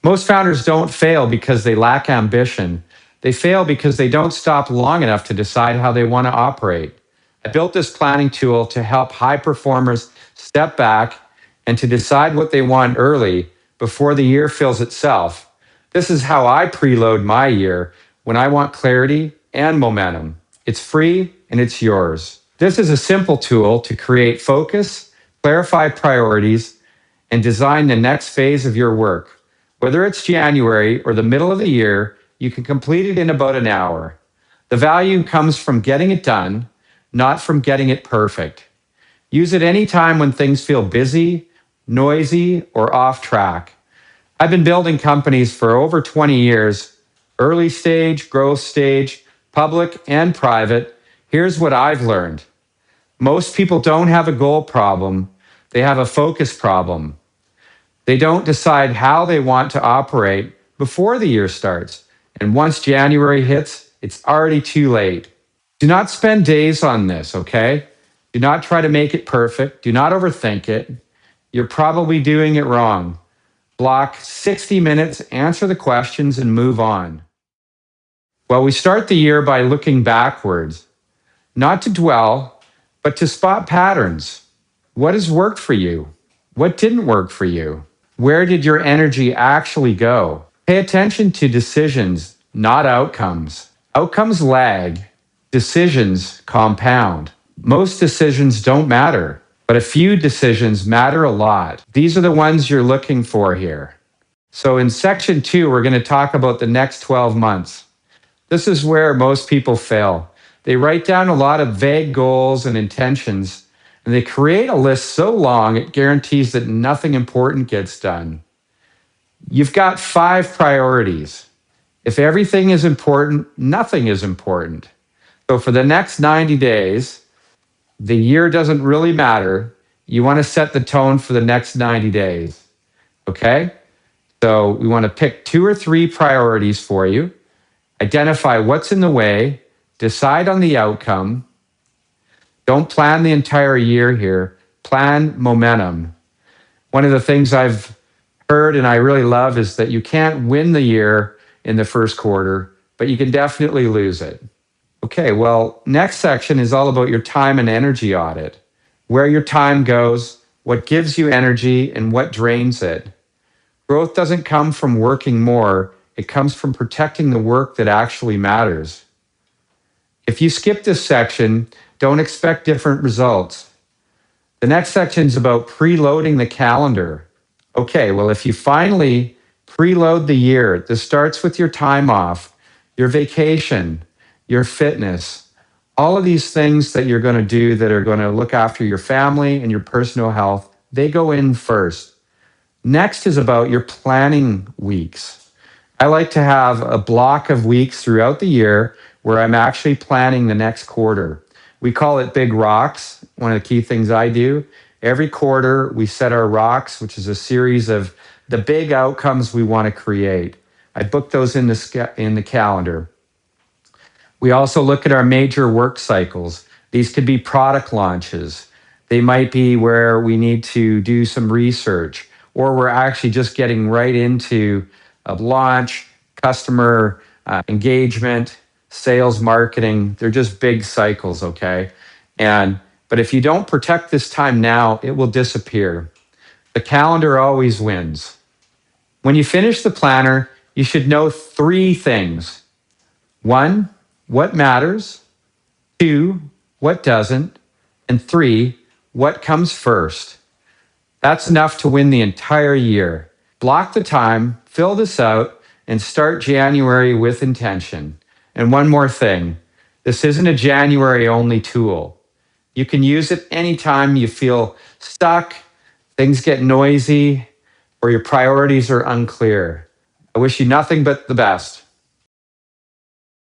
Most founders don't fail because they lack ambition. They fail because they don't stop long enough to decide how they want to operate. I built this planning tool to help high performers step back and to decide what they want early before the year fills itself. This is how I preload my year when I want clarity and momentum. It's free and it's yours. This is a simple tool to create focus, clarify priorities, and design the next phase of your work. Whether it's January or the middle of the year, you can complete it in about an hour. The value comes from getting it done, not from getting it perfect. Use it anytime when things feel busy, noisy, or off track. I've been building companies for over 20 years, early stage, growth stage, public and private. Here's what I've learned. Most people don't have a goal problem, they have a focus problem. They don't decide how they want to operate before the year starts. And once January hits, it's already too late. Do not spend days on this, okay? Do not try to make it perfect. Do not overthink it. You're probably doing it wrong. Block 60 minutes, answer the questions, and move on. Well, we start the year by looking backwards, not to dwell, but to spot patterns. What has worked for you? What didn't work for you? Where did your energy actually go? Pay attention to decisions, not outcomes. Outcomes lag. Decisions compound. Most decisions don't matter, but a few decisions matter a lot. These are the ones you're looking for here. So in section 2, we're going to talk about the next 12 months. This is where most people fail. They write down a lot of vague goals and intentions, and they create a list so long it guarantees that nothing important gets done. You've got 5 priorities. If everything is important, nothing is important. So for the next 90 days, the year doesn't really matter. You want to set the tone for the next 90 days. Okay? So we want to pick 2 or 3 priorities for you, identify what's in the way, decide on the outcome. Don't plan the entire year here. Plan momentum. One of the things I've heard and I really love is that you can't win the year in the first quarter, but you can definitely lose it. Okay, well, next section is all about your time and energy audit. Where your time goes, what gives you energy, and what drains it. Growth doesn't come from working more, it comes from protecting the work that actually matters. If you skip this section, don't expect different results. The next section is about preloading the calendar. Okay, well, if you finally preload the year, this starts with your time off, your vacation, your fitness, all of these things that you're going to do that are going to look after your family and your personal health, they go in first. Next is about your planning weeks. I like to have a block of weeks throughout the year where I'm actually planning the next quarter. We call it big rocks. One of the key things I do, every quarter we set our rocks, which is a series of the big outcomes we want to create. I book those in the calendar. We also look at our major work cycles. These could be product launches. They might be where we need to do some research, or we're actually just getting right into a launch, customer engagement, sales, marketing. They're just big cycles, okay? But if you don't protect this time now, it will disappear. The calendar always wins. When you finish the planner, you should know 3 things. 1, what matters? 2, what doesn't? And 3, what comes first? That's enough to win the entire year. Block the time, fill this out, and start January with intention. And one more thing, this isn't a January-only tool. You can use it anytime you feel stuck, things get noisy, or your priorities are unclear. I wish you nothing but the best.